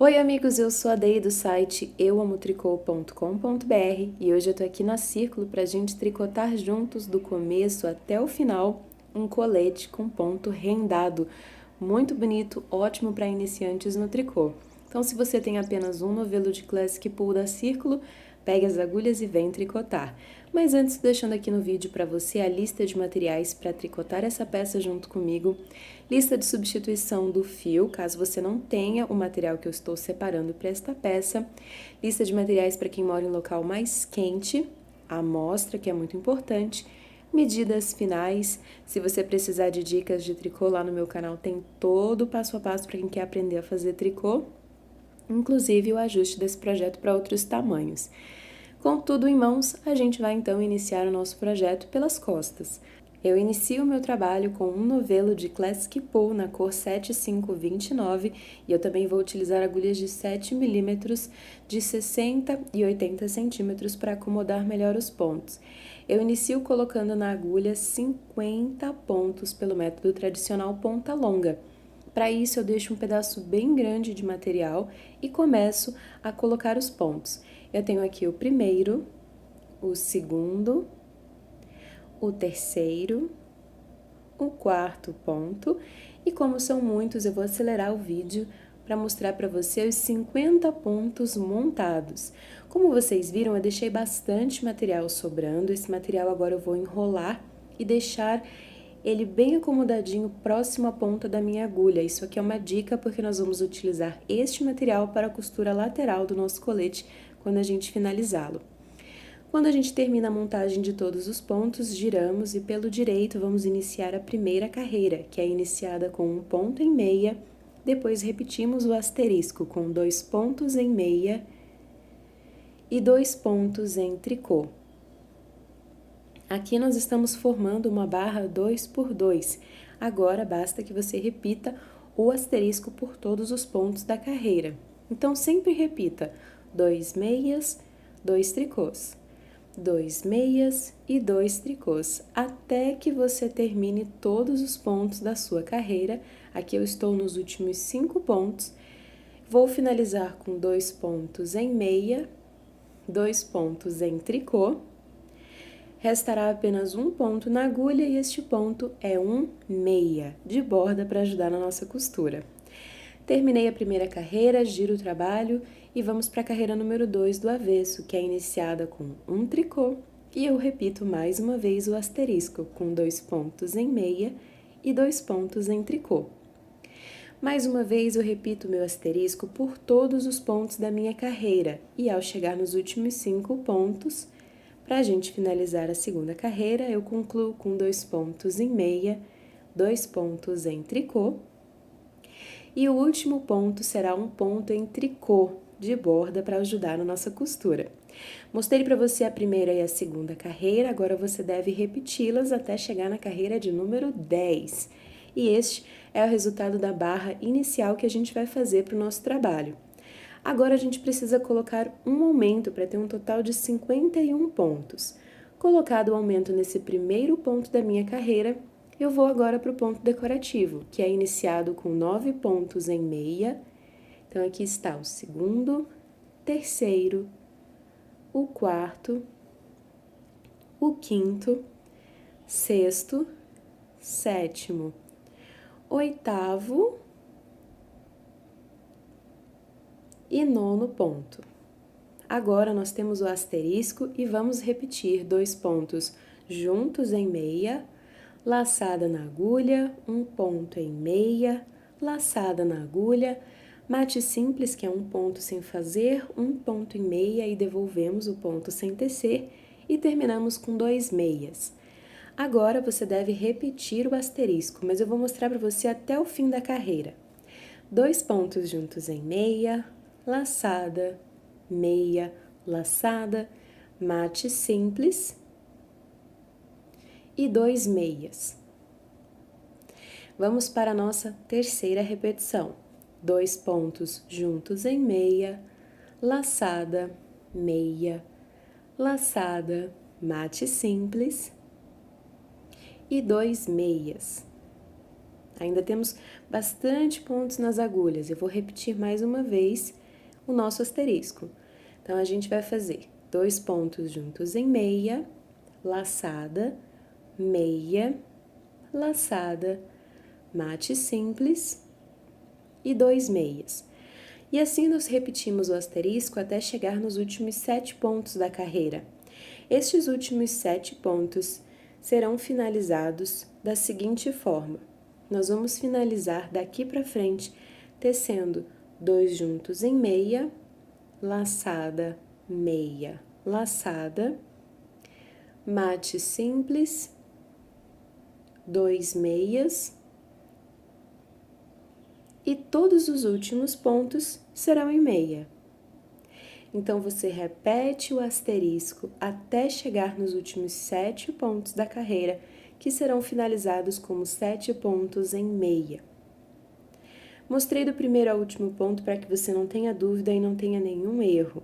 Oi amigos, eu sou a Dei do site euamotricô.com.br e hoje eu tô aqui na Círculo pra gente tricotar juntos do começo até o final um colete com ponto rendado. Muito bonito, ótimo para iniciantes no tricô. Então se você tem apenas um novelo de Classic Pull da Círculo, pegue as agulhas e vem tricotar. Mas antes, deixando aqui no vídeo para você a lista de materiais para tricotar essa peça junto comigo, lista de substituição do fio, caso você não tenha o material que eu estou separando para esta peça, lista de materiais para quem mora em local mais quente, a amostra, que é muito importante, medidas finais. Se você precisar de dicas de tricô, lá no meu canal tem todo o passo a passo para quem quer aprender a fazer tricô, inclusive o ajuste desse projeto para outros tamanhos. Com tudo em mãos, a gente vai então iniciar o nosso projeto pelas costas. Eu inicio o meu trabalho com um novelo de Classic Pull na cor 7529 e eu também vou utilizar agulhas de 7 milímetros de 60 e 80 centímetros para acomodar melhor os pontos. Eu inicio colocando na agulha 50 pontos pelo método tradicional ponta longa. Para isso, eu deixo um pedaço bem grande de material e começo a colocar os pontos. Eu tenho aqui o primeiro, o segundo, o terceiro, o quarto ponto, e como são muitos, eu vou acelerar o vídeo para mostrar para você os 50 pontos montados. Como vocês viram, eu deixei bastante material sobrando, esse material agora eu vou enrolar e deixar ele bem acomodadinho próximo à ponta da minha agulha. Isso aqui é uma dica porque nós vamos utilizar este material para a costura lateral do nosso colete quando a gente finalizá-lo. Quando a gente termina a montagem de todos os pontos, giramos e pelo direito vamos iniciar a primeira carreira, que é iniciada com um ponto em meia, depois repetimos o asterisco com 2 pontos em meia e 2 pontos em tricô. Aqui nós estamos formando uma barra 2 por 2. Agora basta que você repita o asterisco por todos os pontos da carreira. Então sempre repita 2 meias, 2 tricôs. 2 meias e 2 tricôs, até que você termine todos os pontos da sua carreira. Aqui eu estou nos últimos 5 pontos. Vou finalizar com 2 pontos em meia, 2 pontos em tricô. Restará apenas um ponto na agulha e este ponto é um meia de borda para ajudar na nossa costura. Terminei a primeira carreira, giro o trabalho e vamos para a carreira número 2 do avesso, que é iniciada com um tricô, e eu repito mais uma vez o asterisco, com 2 pontos em meia e 2 pontos em tricô. Mais uma vez eu repito o meu asterisco por todos os pontos da minha carreira, e ao chegar nos últimos 5 pontos, para a gente finalizar a segunda carreira, eu concluo com 2 pontos em meia, 2 pontos em tricô, e o último ponto será um ponto em tricô de borda para ajudar na nossa costura. Mostrei para você a primeira e a segunda carreira, agora você deve repeti-las até chegar na carreira de número 10. E este é o resultado da barra inicial que a gente vai fazer para o nosso trabalho. Agora a gente precisa colocar um aumento para ter um total de 51 pontos. Colocado o aumento nesse primeiro ponto da minha carreira, eu vou agora para o ponto decorativo, que é iniciado com 9 pontos em meia. Então, aqui está o segundo, terceiro, o quarto, o quinto, sexto, sétimo, oitavo e nono ponto. Agora, nós temos o asterisco e vamos repetir 2 pontos juntos em meia, laçada na agulha, um ponto em meia, laçada na agulha, mate simples, que é um ponto sem fazer, um ponto em meia e devolvemos o ponto sem tecer e terminamos com 2 meias. Agora você deve repetir o asterisco, mas eu vou mostrar para você até o fim da carreira. 2 pontos juntos em meia, laçada, meia, laçada, mate simples e 2 meias. Vamos para a nossa terceira repetição. 2 pontos juntos em meia, laçada, meia, laçada, mate simples e 2 meias. Ainda temos bastante pontos nas agulhas. Eu vou repetir mais uma vez o nosso asterisco. Então, a gente vai fazer 2 pontos juntos em meia, laçada, meia, laçada, mate simples e 2 meias. E assim nós repetimos o asterisco até chegar nos últimos 7 pontos da carreira. Estes últimos 7 pontos serão finalizados da seguinte forma. Nós vamos finalizar daqui para frente tecendo 2 juntos em meia, laçada, meia, laçada, mate simples, 2 meias, e todos os últimos pontos serão em meia. Então, você repete o asterisco até chegar nos últimos 7 pontos da carreira, que serão finalizados como 7 pontos em meia. Mostrei do primeiro ao último ponto para que você não tenha dúvida e não tenha nenhum erro.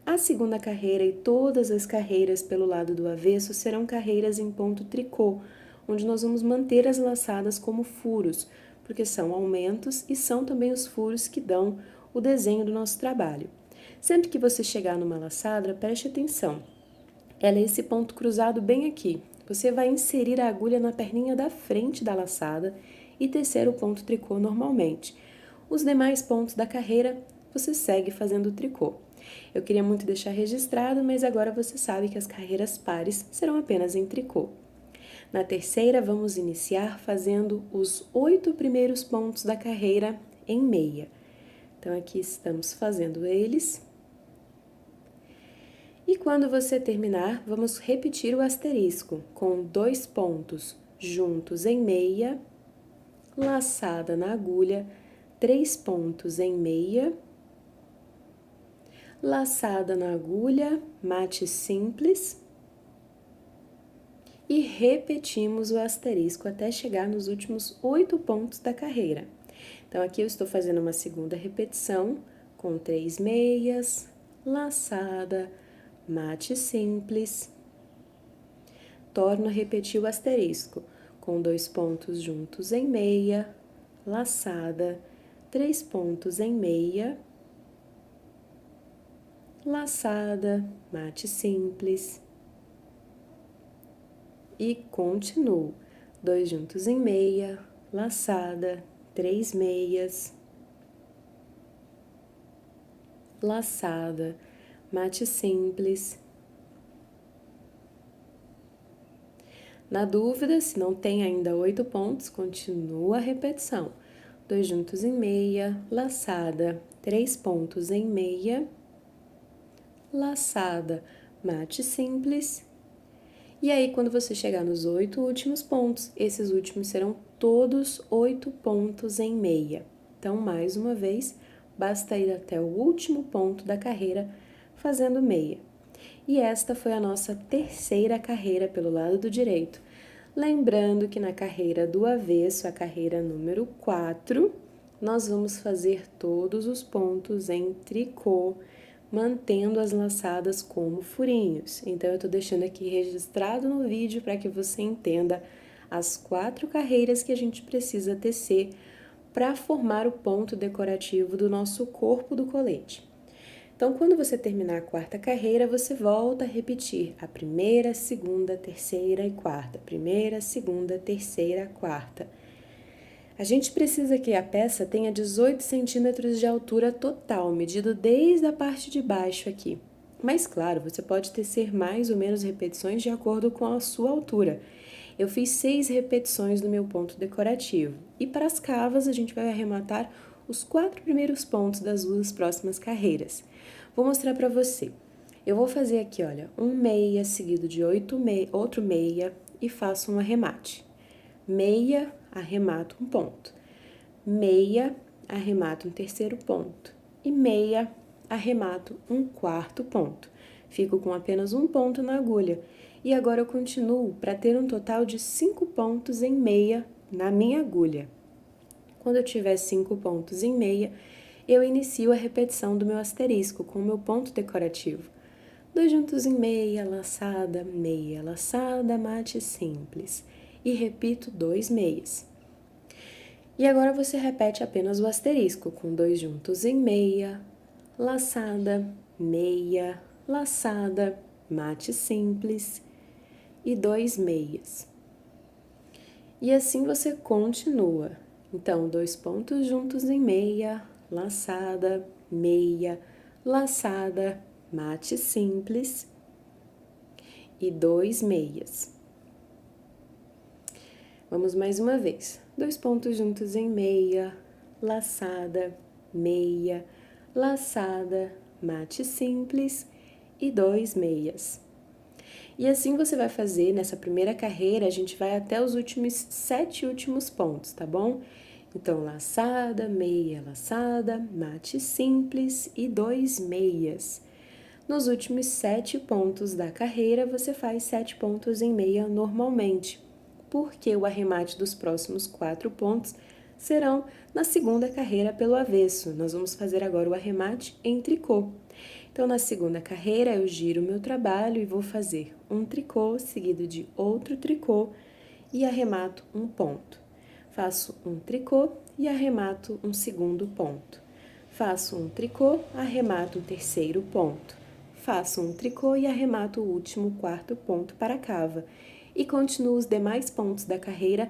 A segunda carreira e todas as carreiras pelo lado do avesso serão carreiras em ponto tricô, onde nós vamos manter as laçadas como furos, porque são aumentos e são também os furos que dão o desenho do nosso trabalho. Sempre que você chegar numa laçada, preste atenção. Ela é esse ponto cruzado bem aqui. Você vai inserir a agulha na perninha da frente da laçada e tecer o ponto tricô normalmente. Os demais pontos da carreira, você segue fazendo o tricô. Eu queria muito deixar registrado, mas agora você sabe que as carreiras pares serão apenas em tricô. Na terceira, vamos iniciar fazendo os 8 primeiros pontos da carreira em meia. Então, aqui estamos fazendo eles. E quando você terminar, vamos repetir o asterisco com 2 pontos juntos em meia, laçada na agulha, 3 pontos em meia, laçada na agulha, mate simples, e repetimos o asterisco até chegar nos últimos 8 pontos da carreira. Então, aqui eu estou fazendo uma segunda repetição com 3 meias, laçada, mate simples. Torno a repetir o asterisco com 2 pontos juntos em meia, laçada, 3 pontos em meia, laçada, mate simples. E continuo. 2 juntos em meia, laçada, 3 meias, laçada, mate simples. Na dúvida, se não tem ainda 8 pontos, continua a repetição. 2 juntos em meia, laçada, 3 pontos em meia, laçada, mate simples. E aí, quando você chegar nos 8 últimos pontos, esses últimos serão todos 8 pontos em meia. Então, mais uma vez, basta ir até o último ponto da carreira fazendo meia. E esta foi a nossa terceira carreira pelo lado do direito. Lembrando que na carreira do avesso, a carreira número 4, nós vamos fazer todos os pontos em tricô, mantendo as laçadas como furinhos. Então, eu estou deixando aqui registrado no vídeo para que você entenda as 4 carreiras que a gente precisa tecer para formar o ponto decorativo do nosso corpo do colete. Então, quando você terminar a 4ª carreira, você volta a repetir a primeira, segunda, terceira e quarta. Primeira, segunda, terceira, quarta. A gente precisa que a peça tenha 18 centímetros de altura total, medido desde a parte de baixo aqui. Mas, claro, você pode tecer mais ou menos repetições de acordo com a sua altura. Eu fiz 6 repetições no meu ponto decorativo. E para as cavas, a gente vai arrematar os 4 primeiros pontos das 2 próximas carreiras. Vou mostrar para você. Eu vou fazer aqui, olha, um meia seguido de outro meia e faço um arremate. Meia, arremato um ponto. Meia, arremato um terceiro ponto. E meia, arremato um quarto ponto. Fico com apenas um ponto na agulha. E agora eu continuo para ter um total de 5 pontos em meia na minha agulha. Quando eu tiver 5 pontos em meia, eu inicio a repetição do meu asterisco com o meu ponto decorativo. 2 juntos em meia, laçada, mate simples. E repito 2 meias. E agora você repete apenas o asterisco, com 2 juntos em meia, laçada, meia, laçada, mate simples e 2 meias. E assim você continua. Então, 2 pontos juntos em meia, laçada, meia, laçada, mate simples e 2 meias. Vamos mais uma vez. 2 pontos juntos em meia, laçada, meia, laçada, mate simples e 2 meias. E assim você vai fazer nessa primeira carreira, a gente vai até os 7 últimos pontos, tá bom? Então, laçada, meia, laçada, mate simples e 2 meias. Nos últimos 7 pontos da carreira, você faz 7 pontos em meia normalmente, porque o arremate dos próximos 4 pontos serão na segunda carreira pelo avesso. Nós vamos fazer agora o arremate em tricô. Então, na segunda carreira, eu giro o meu trabalho e vou fazer um tricô seguido de outro tricô e arremato um ponto. Faço um tricô e arremato um segundo ponto. Faço um tricô, arremato um terceiro ponto. Faço um tricô e arremato o último quarto ponto para a cava. E continuo os demais pontos da carreira,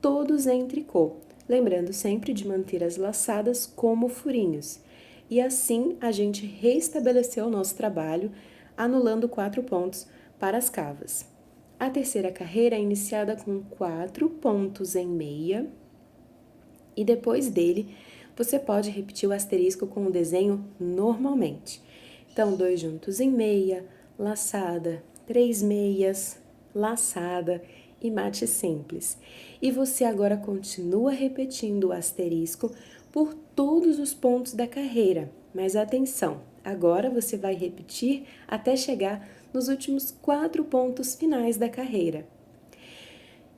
todos em tricô, lembrando sempre de manter as laçadas como furinhos. E assim a gente reestabeleceu o nosso trabalho, anulando 4 pontos para as cavas. A terceira carreira é iniciada com 4 pontos em meia e depois dele você pode repetir o asterisco com o desenho normalmente. Então, 2 juntos em meia, laçada, 3 meias, laçada e mate simples. E você agora continua repetindo o asterisco por todos os pontos da carreira, mas atenção, agora você vai repetir até chegar nos últimos 4 pontos finais da carreira.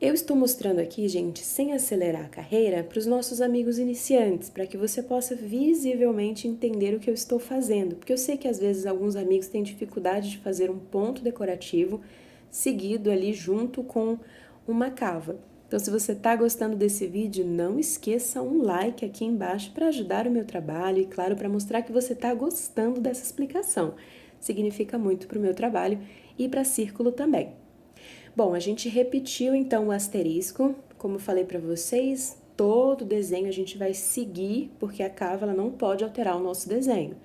Eu estou mostrando aqui, gente, sem acelerar a carreira, para os nossos amigos iniciantes, para que você possa visivelmente entender o que eu estou fazendo, porque eu sei que às vezes alguns amigos têm dificuldade de fazer um ponto decorativo seguido ali junto com uma cava. Então, se você está gostando desse vídeo, não esqueça um like aqui embaixo para ajudar o meu trabalho e, claro, para mostrar que você está gostando dessa explicação. Significa muito para o meu trabalho e para Círculo também. Bom, a gente repetiu então o asterisco, como eu falei para vocês, todo o desenho a gente vai seguir, porque a cava ela não pode alterar o nosso desenho.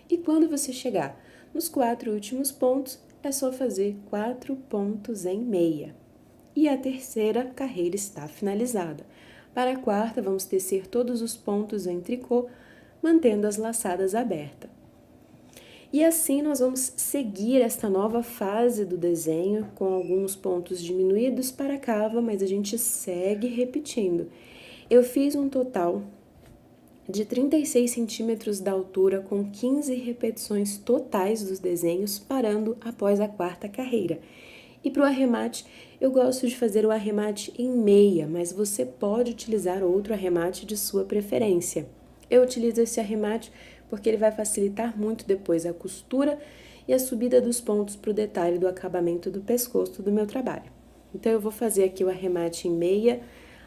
E quando você chegar nos 4 últimos pontos, é só fazer 4 pontos em meia. E a terceira carreira está finalizada. Para a quarta, vamos tecer todos os pontos em tricô, mantendo as laçadas abertas. E assim nós vamos seguir esta nova fase do desenho, com alguns pontos diminuídos para a cava, mas a gente segue repetindo. Eu fiz um total de 36 centímetros da altura, com 15 repetições totais dos desenhos, parando após a quarta carreira. E para o arremate, eu gosto de fazer o arremate em meia, mas você pode utilizar outro arremate de sua preferência. Eu utilizo esse arremate porque ele vai facilitar muito depois a costura e a subida dos pontos para o detalhe do acabamento do pescoço do meu trabalho. Então, eu vou fazer aqui o arremate em meia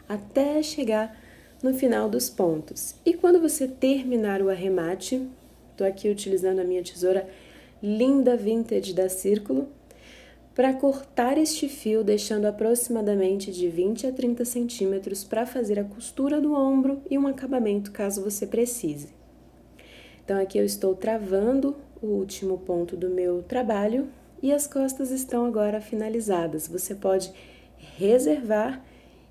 até chegar no final dos pontos. E quando você terminar o arremate, tô aqui utilizando a minha tesoura linda vintage da Círculo, para cortar este fio, deixando aproximadamente de 20 a 30 centímetros para fazer a costura do ombro e um acabamento caso você precise. Então, aqui eu estou travando o último ponto do meu trabalho e as costas estão agora finalizadas. Você pode reservar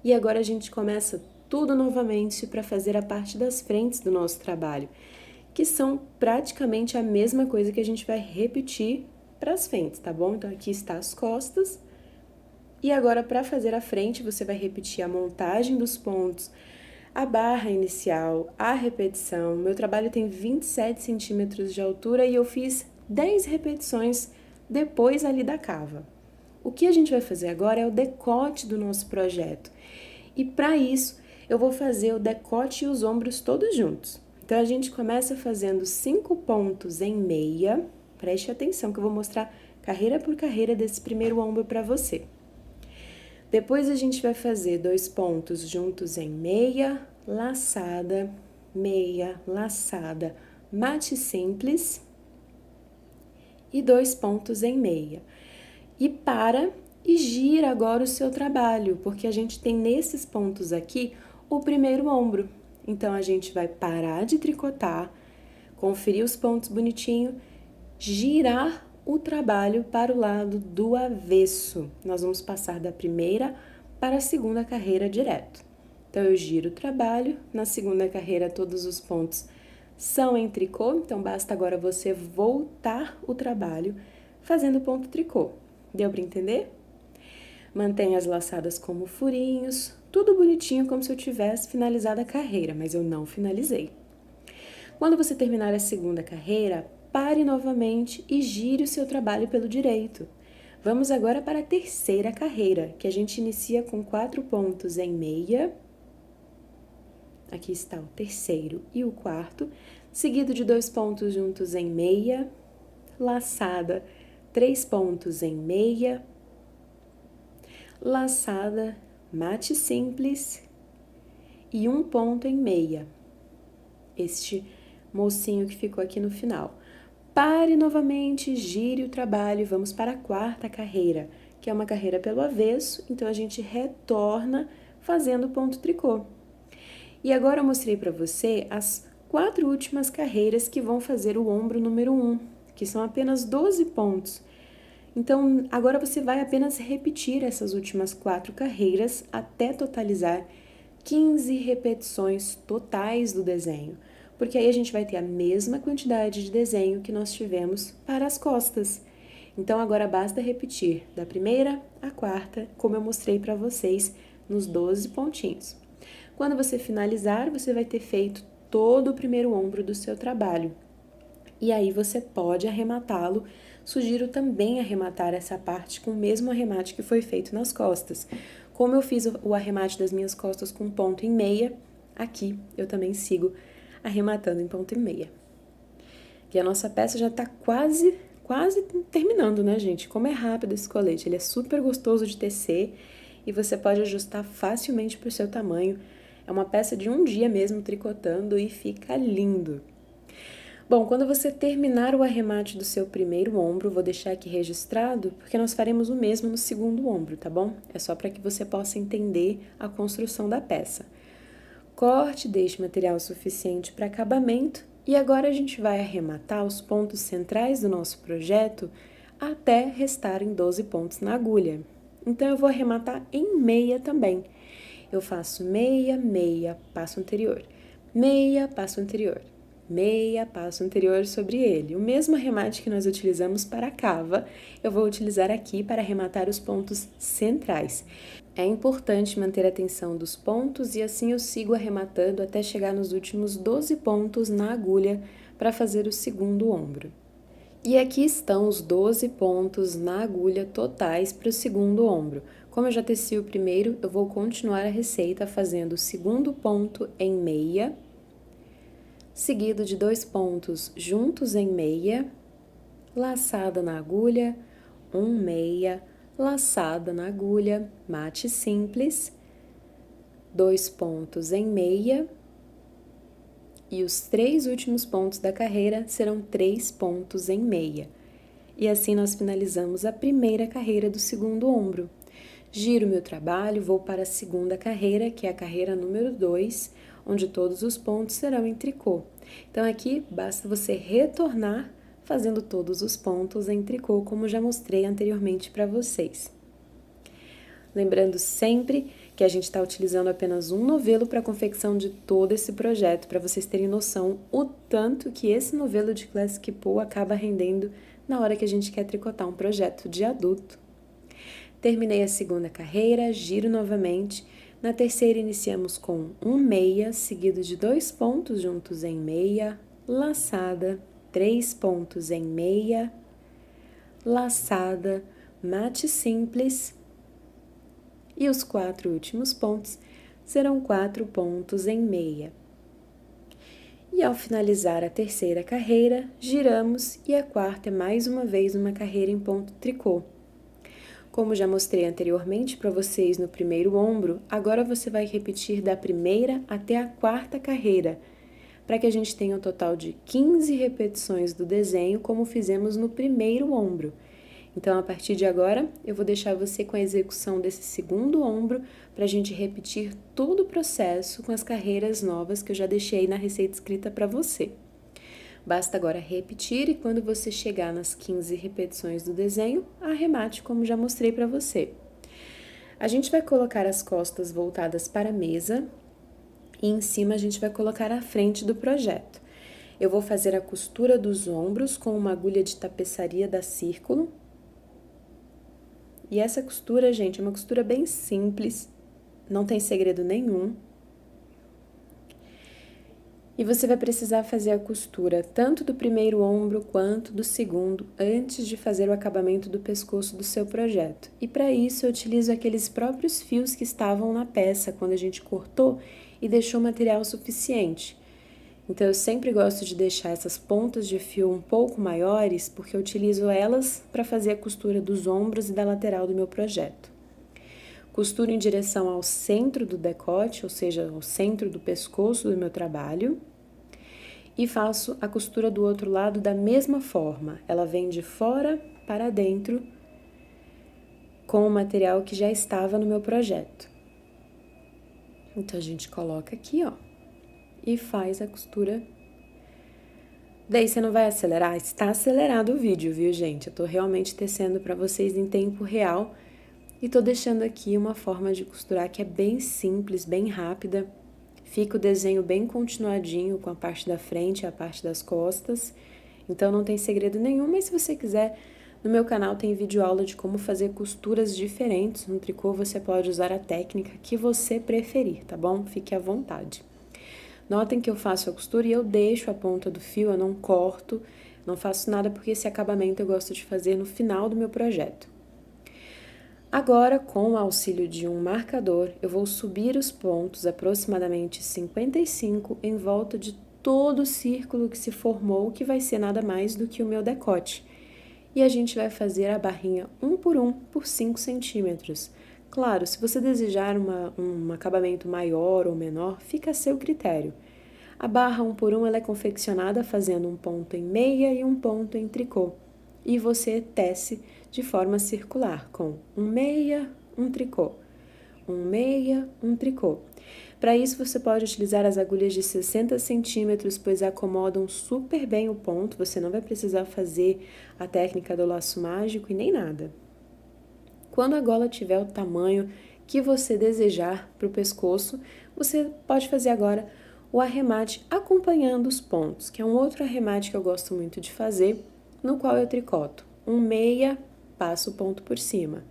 e agora a gente começa tudo novamente para fazer a parte das frentes do nosso trabalho, que são praticamente a mesma coisa que a gente vai repetir para as frentes, tá bom? Então, aqui está as costas. E agora, para fazer a frente, você vai repetir a montagem dos pontos, a barra inicial, a repetição. Meu trabalho tem 27 centímetros de altura e eu fiz 10 repetições depois ali da cava. O que a gente vai fazer agora é o decote do nosso projeto. E para isso, eu vou fazer o decote e os ombros todos juntos. Então, a gente começa fazendo 5 pontos em meia. Preste atenção que eu vou mostrar carreira por carreira desse primeiro ombro para você. Depois a gente vai fazer 2 pontos juntos em meia, laçada, meia, laçada, mate simples e 2 pontos em meia. E para e gira agora o seu trabalho, porque a gente tem nesses pontos aqui o primeiro ombro. Então, a gente vai parar de tricotar, conferir os pontos bonitinho, girar o trabalho para o lado do avesso. Nós vamos passar da primeira para a segunda carreira direto. Então, eu giro o trabalho, na segunda carreira todos os pontos são em tricô, então basta agora você voltar o trabalho fazendo ponto tricô. Deu para entender? Mantenha as laçadas como furinhos, tudo bonitinho como se eu tivesse finalizado a carreira, mas eu não finalizei. Quando você terminar a segunda carreira, pare novamente e gire o seu trabalho pelo direito. Vamos agora para a terceira carreira, que a gente inicia com 4 pontos em meia. Aqui está o terceiro e o quarto, seguido de 2 pontos juntos em meia, laçada, 3 pontos em meia, laçada, mate simples e 1 ponto em meia. Este mocinho que ficou aqui no final. Pare novamente, gire o trabalho e vamos para a quarta carreira, que é uma carreira pelo avesso, então a gente retorna fazendo ponto tricô. E agora eu mostrei para você as 4 últimas carreiras que vão fazer o ombro número 1, que são apenas 12 pontos. Então, agora você vai apenas repetir essas últimas 4 carreiras até totalizar 15 repetições totais do desenho, porque aí a gente vai ter a mesma quantidade de desenho que nós tivemos para as costas. Então, agora basta repetir da primeira à quarta, como eu mostrei para vocês nos 12 pontinhos. Quando você finalizar, você vai ter feito todo o primeiro ombro do seu trabalho. E aí você pode arrematá-lo. Sugiro também arrematar essa parte com o mesmo arremate que foi feito nas costas. Como eu fiz o arremate das minhas costas com ponto em meia, aqui eu também sigo arrematando em ponto e meia. E a nossa peça já tá quase terminando, né, gente? Como é rápido esse colete, ele é super gostoso de tecer e você pode ajustar facilmente para o seu tamanho. É uma peça de um dia mesmo tricotando e fica lindo. Bom, quando você terminar o arremate do seu primeiro ombro, vou deixar aqui registrado, porque nós faremos o mesmo no segundo ombro, tá bom? É só para que você possa entender a construção da peça. Corte, deixe material suficiente para acabamento e agora a gente vai arrematar os pontos centrais do nosso projeto até restarem 12 pontos na agulha. Então, eu vou arrematar em meia também. Eu faço meia, meia, passo anterior, meia, passo anterior, meia, passo anterior sobre ele. O mesmo arremate que nós utilizamos para a cava, eu vou utilizar aqui para arrematar os pontos centrais. É importante manter a atenção dos pontos e assim eu sigo arrematando até chegar nos últimos 12 pontos na agulha para fazer o segundo ombro. E aqui estão os 12 pontos na agulha totais para o segundo ombro. Como eu já teci o primeiro, eu vou continuar a receita fazendo o segundo ponto em meia, seguido de 2 pontos juntos em meia, laçada na agulha, 1 meia, laçada na agulha, mate simples, 2 pontos em meia, e os 3 últimos pontos da carreira serão 3 pontos em meia. E assim nós finalizamos a primeira carreira do segundo ombro. Giro meu trabalho, vou para a segunda carreira, que é a carreira número 2, onde todos os pontos serão em tricô. Então, aqui basta você retornar fazendo todos os pontos em tricô, como já mostrei anteriormente para vocês. Lembrando sempre que a gente está utilizando apenas um novelo para a confecção de todo esse projeto, para vocês terem noção o tanto que esse novelo de Classic Pull acaba rendendo na hora que a gente quer tricotar um projeto de adulto. Terminei a segunda carreira, giro novamente. Na terceira iniciamos com 1 meia, seguido de 2 pontos juntos em meia, laçada, 3 pontos em meia, laçada, mate simples, e os 4 últimos pontos serão 4 pontos em meia. E ao finalizar a terceira carreira, giramos e a quarta é mais uma vez uma carreira em ponto tricô. Como já mostrei anteriormente para vocês no primeiro ombro, agora você vai repetir da primeira até a quarta carreira, para que a gente tenha um total de 15 repetições do desenho, como fizemos no primeiro ombro. Então, a partir de agora, eu vou deixar você com a execução desse segundo ombro para a gente repetir todo o processo com as carreiras novas que eu já deixei na receita escrita para você. Basta agora repetir e quando você chegar nas 15 repetições do desenho, arremate como já mostrei para você. A gente vai colocar as costas voltadas para a mesa e em cima a gente vai colocar a frente do projeto. Eu vou fazer a costura dos ombros com uma agulha de tapeçaria da Círculo. E essa costura, gente, é uma costura bem simples, não tem segredo nenhum. E você vai precisar fazer a costura tanto do primeiro ombro quanto do segundo antes de fazer o acabamento do pescoço do seu projeto. E para isso eu utilizo aqueles próprios fios que estavam na peça quando a gente cortou e deixou material suficiente. Então eu sempre gosto de deixar essas pontas de fio um pouco maiores porque eu utilizo elas para fazer a costura dos ombros e da lateral do meu projeto. Costuro em direção ao centro do decote, ou seja, ao centro do pescoço do meu trabalho. E faço a costura do outro lado da mesma forma. Ela vem de fora para dentro com o material que já estava no meu projeto. Então, a gente coloca aqui, ó, e faz a costura. Daí, você não vai acelerar? Está acelerado o vídeo, viu, gente? Eu tô realmente tecendo para vocês em tempo real. E tô deixando aqui uma forma de costurar que é bem simples, bem rápida. Fica o desenho bem continuadinho com a parte da frente e a parte das costas. Então não tem segredo nenhum, mas se você quiser, no meu canal tem vídeo aula de como fazer costuras diferentes no tricô. Você pode usar a técnica que você preferir, tá bom? Fique à vontade. Notem que eu faço a costura e eu deixo a ponta do fio, eu não corto, não faço nada porque esse acabamento eu gosto de fazer no final do meu projeto. Agora, com o auxílio de um marcador, eu vou subir os pontos, aproximadamente 55, em volta de todo o círculo que se formou, que vai ser nada mais do que o meu decote. E a gente vai fazer a barrinha 1 por 5 centímetros. Claro, se você desejar um acabamento maior ou menor, fica a seu critério. A barra 1 por 1 ela é confeccionada fazendo um ponto em meia e um ponto em tricô. E você tece de forma circular, com um meia, um tricô, um meia, um tricô. Para isso, você pode utilizar as agulhas de 60 centímetros, pois acomodam super bem o ponto, você não vai precisar fazer a técnica do laço mágico e nem nada. Quando a gola tiver o tamanho que você desejar para o pescoço, você pode fazer agora o arremate acompanhando os pontos, que é um outro arremate que eu gosto muito de fazer, no qual eu tricoto um meia, passo o ponto por cima,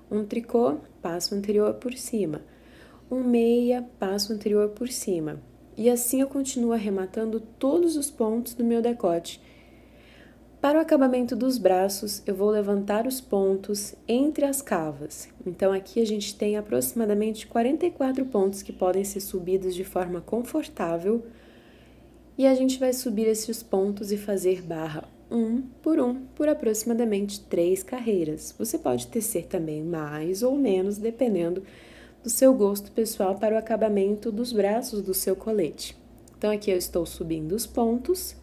um tricô, passo o anterior por cima, um meia, passo o anterior por cima. E assim eu continuo arrematando todos os pontos do meu decote. Para o acabamento dos braços, eu vou levantar os pontos entre as cavas. Então aqui a gente tem aproximadamente 44 pontos que podem ser subidos de forma confortável. E a gente vai subir esses pontos e fazer barra 1 por aproximadamente 3 carreiras. Você pode tecer também mais ou menos, dependendo do seu gosto pessoal para o acabamento dos braços do seu colete. Então, aqui eu estou subindo os pontos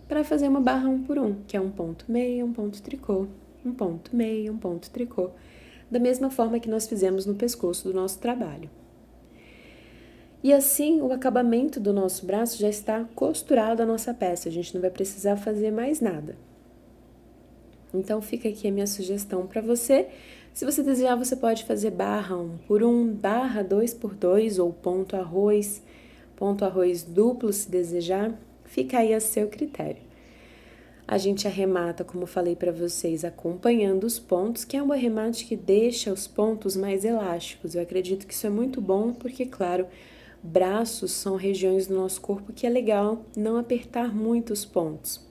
para fazer uma barra 1 por 1, que é um ponto meia, um ponto tricô, um ponto meia, um ponto tricô, da mesma forma que nós fizemos no pescoço do nosso trabalho. E assim, o acabamento do nosso braço já está costurado à nossa peça, a gente não vai precisar fazer mais nada. Então, fica aqui a minha sugestão para você. Se você desejar, você pode fazer barra 1 por 1, barra 2 por 2 ou ponto arroz duplo se desejar, fica aí a seu critério. A gente arremata, como falei para vocês, acompanhando os pontos, que é um arremate que deixa os pontos mais elásticos. Eu acredito que isso é muito bom porque, claro, braços são regiões do nosso corpo que é legal não apertar muito os pontos.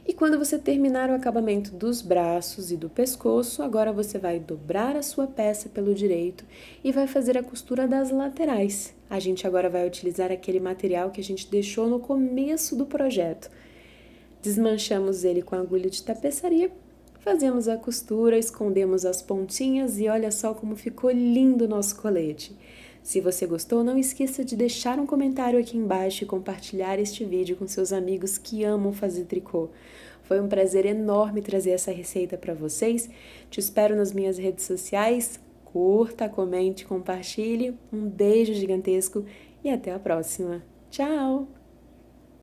E quando você terminar o acabamento dos braços e do pescoço, agora você vai dobrar a sua peça pelo direito e vai fazer a costura das laterais. A gente agora vai utilizar aquele material que a gente deixou no começo do projeto. Desmanchamos ele com a agulha de tapeçaria, Fazemos a costura, escondemos as pontinhas e olha só como ficou lindo o nosso colete. Se você gostou, não esqueça de deixar um comentário aqui embaixo e compartilhar este vídeo com seus amigos que amam fazer tricô. Foi um prazer enorme trazer essa receita para vocês. Te espero nas minhas redes sociais. Curta, comente, compartilhe. Um beijo gigantesco e até a próxima. Tchau!